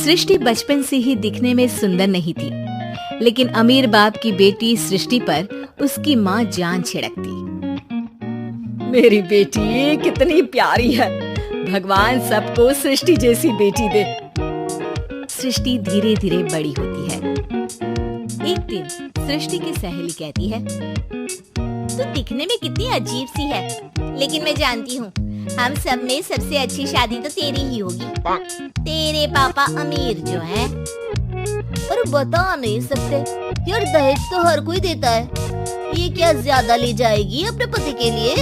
सृष्टि बचपन से ही दिखने में सुंदर नहीं थी, लेकिन अमीर बाप की बेटी सृष्टि पर उसकी माँ जान छिड़कती। मेरी बेटी कितनी प्यारी है, भगवान सबको सृष्टि जैसी बेटी दे। सृष्टि धीरे धीरे बड़ी होती है। एक दिन सृष्टि की सहेली कहती है, तू दिखने में कितनी अजीब सी है, लेकिन मैं जानती हूँ हम सब में सबसे अच्छी शादी तो तेरी ही होगी। तेरे पापा अमीर जो हैं। पर बता नहीं सकते यार, दहेज तो हर कोई देता है, ये क्या ज्यादा ले जाएगी अपने पति के लिए?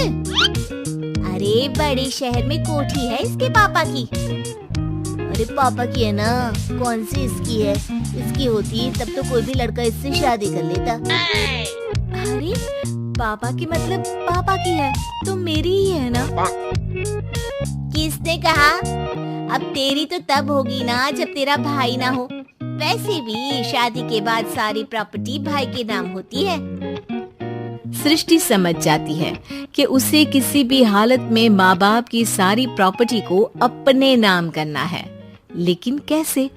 अरे बड़े शहर में कोठी है इसके पापा की। अरे पापा की है ना, कौन सी इसकी है? इसकी होती तब तो कोई भी लड़का इससे शादी कर लेता। अरे पापा की मतलब पापा की है तो मेरी ही है ना? किसने कहा? अब तेरी तो तब होगी ना जब तेरा भाई ना हो। वैसे भी शादी के बाद सारी प्रॉपर्टी भाई के नाम होती है। सृष्टि समझ जाती है कि उसे किसी भी हालत में माँ बाप की सारी प्रॉपर्टी को अपने नाम करना है, लेकिन कैसे?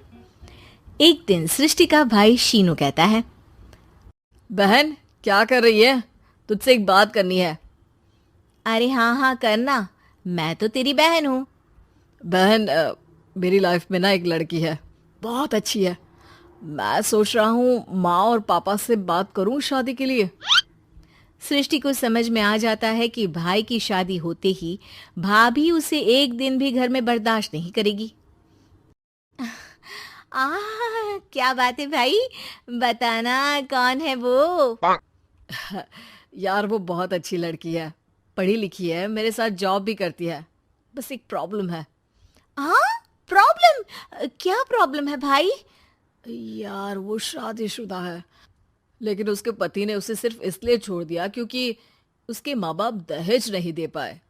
एक दिन सृष्टि का भाई शीनू कहता है, बहन क्या कर रही है? तुझसे एक बात करनी है। अरे हाँ करना, मैं तो तेरी बहन हूँ। बहन मेरी लाइफ में ना एक लड़की है, बहुत अच्छी है। मैं सोच रहा हूँ माँ और पापा से बात करूँ शादी के लिए। सृष्टि को समझ में आ जाता है कि भाई की शादी होते ही भाभी उसे एक दिन भी घर में बर्दाश्त नहीं करेगी। क्या बात है भाई, बताना कौन है वो? यार वो बहुत अच्छी लड़की है, पढ़ी लिखी है, मेरे साथ जॉब भी करती है। बस एक प्रॉब्लम है। प्रॉब्लम? क्या प्रॉब्लम है भाई? यार वो शादीशुदा है, लेकिन उसके पति ने उसे सिर्फ इसलिए छोड़ दिया क्योंकि उसके माँ बाप दहेज नहीं दे पाए।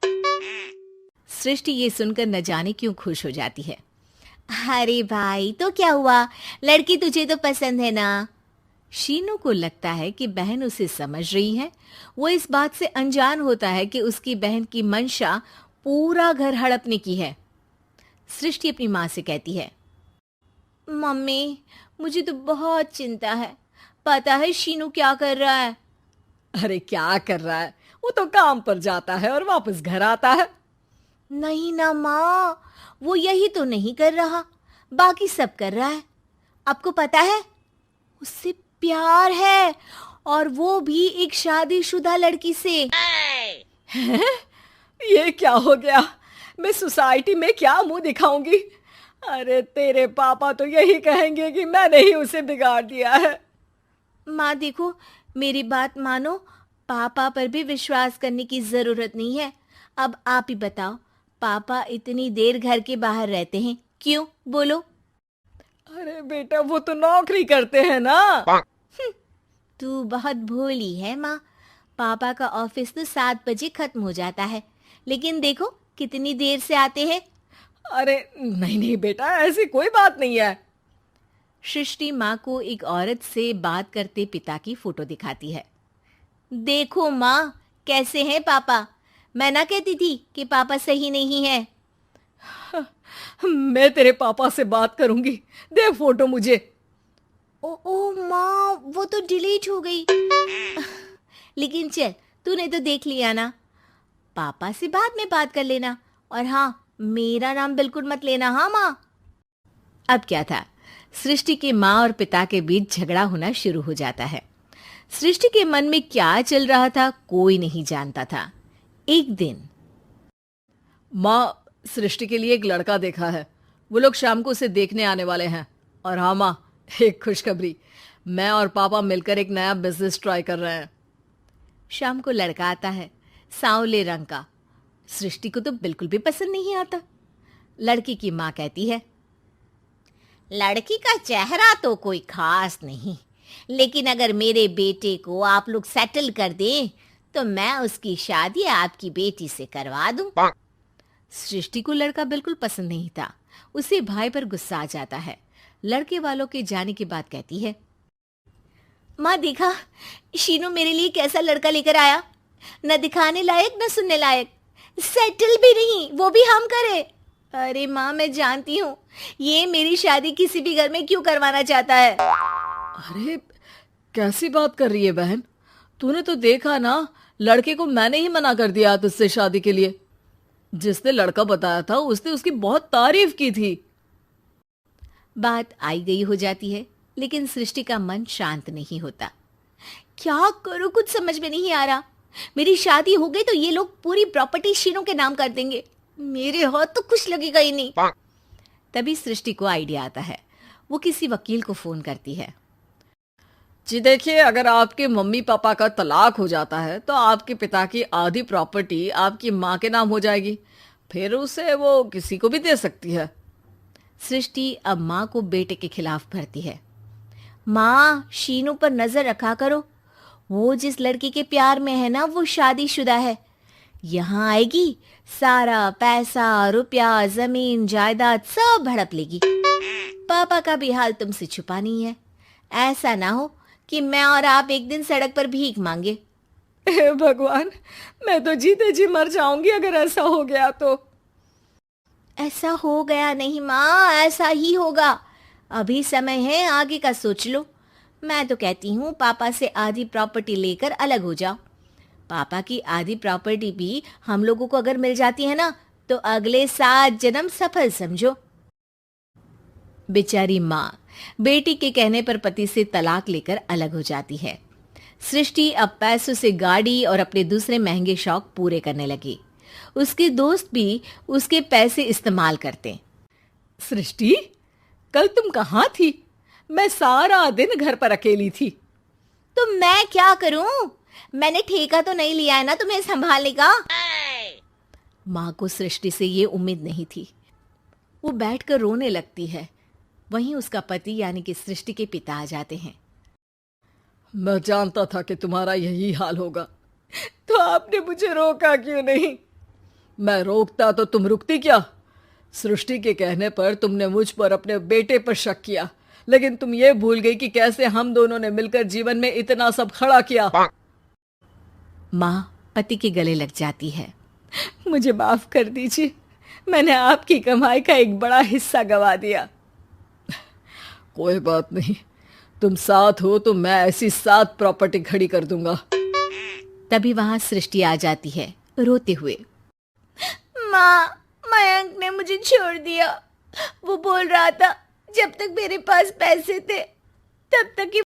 सृष्टि ये सुनकर न जाने क्यों खुश हो जाती है। अरे भाई तो क्या हुआ, लड़की तुझे तो पसंद है ना? शीनू को लगता है कि बहन उसे समझ रही है। वो इस बात से अनजान होता है कि उसकी बहन की मंशा पूरा घर हड़पने की है। सृष्टि अपनी माँ से कहती है, मम्मी मुझे तो बहुत चिंता है, पता है शीनू क्या कर रहा है? अरे क्या कर रहा है? वो तो काम पर जाता है और वापस घर आता है। नहीं ना माँ, वो यही तो नहीं कर रहा, बाकी सब कर रहा है। आपको पता है उससे प्यार है, और वो भी एक शादीशुदा लड़की से। ये क्या हो गया? मैं सोसाइटी में क्या मुंह दिखाऊंगी? अरे तेरे पापा तो यही कहेंगे कि मैंने ही उसे बिगाड़ दिया है। माँ देखो, मेरी बात मानो, पापा पर भी विश्वास करने की जरूरत नहीं है। अब आप ही बताओ, पापा इतनी देर घर के बाहर रहते हैं क्यों? बोलो। अरे बेटा वो तो नौकरी करते हैं ना। तू बहुत भोली है माँ। पापा का ऑफिस तो 7 बजे खत्म हो जाता है, लेकिन देखो कितनी देर से आते हैं। अरे नहीं बेटा, ऐसी कोई बात नहीं है। सृष्टि माँ को एक औरत से बात करते पिता की फोटो दिखाती है। देखो माँ कैसे हैं पापा, मैं ना कहती थी कि पापा सही नहीं है। मैं तेरे पापा से बात करूंगी, दे फोटो मुझे। ओ माँ, वो तो डिलीट हो गई। लेकिन चल, तूने तो देख लिया ना, पापा से बाद में बात कर लेना, और हाँ मेरा नाम बिल्कुल मत लेना। हाँ माँ। अब क्या था, सृष्टि के माँ और पिता के बीच झगड़ा होना शुरू हो जाता है। सृष्टि के मन में क्या चल रहा था कोई नहीं जानता था। एक दिन, माँ सृष्टि के लिए एक लड़का देखा है, वो लोग शाम को उसे देखने आने वाले हैं। और हाँ माँ, एक खुशखबरी, मैं और पापा मिलकर एक नया बिजनेस ट्राई कर रहे हैं। शाम को लड़का आता है, सांवले रंग का। सृष्टि को तो बिल्कुल भी पसंद नहीं आता। लड़की की माँ कहती है, लड़की का चेहरा तो कोई खास नहीं, लेकिन अगर मेरे बेटे को आप लोग सेटल कर दें तो मैं उसकी शादी आपकी बेटी से करवा दूं। सृष्टि को लड़का बिल्कुल पसंद नहीं था। उसे भाई पर गुस्सा आ जाता है। लड़के वालों के जाने के बाद कहती है, माँ देखा शीनू मेरे लिए कैसा लड़का लेकर आया, न दिखाने लायक न सुनने लायक, सेटल भी नहीं, वो भी हम करे। अरे माँ, मैं जानती हूँ ये मेरी शादी किसी भी घर में क्यों करवाना चाहता है। अरे कैसी बात कर रही है बहन, तूने तो देखा ना, लड़के को मैंने ही मना कर दिया तुझसे शादी के लिए। जिसने लड़का बताया था उसने उसकी बहुत तारीफ की थी। बात आई गई हो जाती है, लेकिन सृष्टि का मन शांत नहीं होता। क्या करूँ, कुछ समझ में नहीं आ रहा। मेरी शादी हो गई तो ये लोग पूरी प्रॉपर्टी शीनू के नाम कर देंगे, मेरे हाथ तो कुछ लगेगा ही नहीं। तभी सृष्टि को आइडिया आता है। वो किसी वकील को फोन करती है। जी देखिए, अगर आपके मम्मी पापा का तलाक हो जाता है तो आपके पिता की आधी प्रॉपर्टी आपकी माँ के नाम हो जाएगी, फिर उसे वो किसी को भी दे सकती है। सृष्टि अब माँ को बेटे के खिलाफ भरती है। माँ, शीनू पर नजर रखा करो, वो जिस लड़की के प्यार में है ना वो शादीशुदा है। यहाँ आएगी, सारा पैसा रुपया जमीन जायदाद सब हड़प लेगी। पापा का भी हाल तुमसे छुपा नहीं है। ऐसा ना हो कि मैं और आप एक दिन सड़क पर भीख मांगे। हे भगवान, मैं तो जीते जी मर जाऊंगी अगर ऐसा हो गया तो। ऐसा हो गया नहीं माँ, ऐसा ही होगा। अभी समय है, आगे का सोच लो। मैं तो कहती हूँ पापा से आधी प्रॉपर्टी लेकर अलग हो जाओ। पापा की आधी प्रॉपर्टी भी हम लोगों को अगर मिल जाती है ना तो अगले 7 जन्म सफल समझो। बेचारी माँ बेटी के कहने पर पति से तलाक लेकर अलग हो जाती है। सृष्टि अब पैसों से गाड़ी और अपने दूसरे महंगे शौक पूरे करने लगी। उसके दोस्त भी उसके पैसे इस्तेमाल करते। सृष्टि, कल तुम कहाँ थी? मैं सारा दिन घर पर अकेली थी। तो मैं क्या करूं? मैंने ठेका तो नहीं लिया है ना तुम्हें संभालने का। माँ को सृष्टि से ये उम्मीद नहीं थी। वो बैठकर रोने लगती है। वहीं उसका पति यानी कि सृष्टि के पिता आ जाते हैं। मैं जानता था कि तुम्हारा यही हाल होगा, तो आपने मुझे रोका क्यों नहीं? मैं रोकता तो तुम रुकती क्या? सृष्टि के कहने पर तुमने मुझ पर अपने बेटे पर शक किया, लेकिन तुम ये भूल गई कि कैसे हम दोनों ने मिलकर जीवन में इतना सब खड़ा किया। माँ पति के गले लग जाती है। मुझे माफ कर दीजिए, मैंने आपकी कमाई का एक बड़ा हिस्सा गवा दिया। कोई बात नहीं, तुम साथ हो तो मैं ऐसी 7 प्रॉपर्टी खड़ी कर दूंगा। तभी वहां सृष्टि आ जाती है रोते हुए। माँ, मयंक ने मुझे छोड़ दिया। वो बोल रहा था जब तक मेरे पास पैसे थे तब तक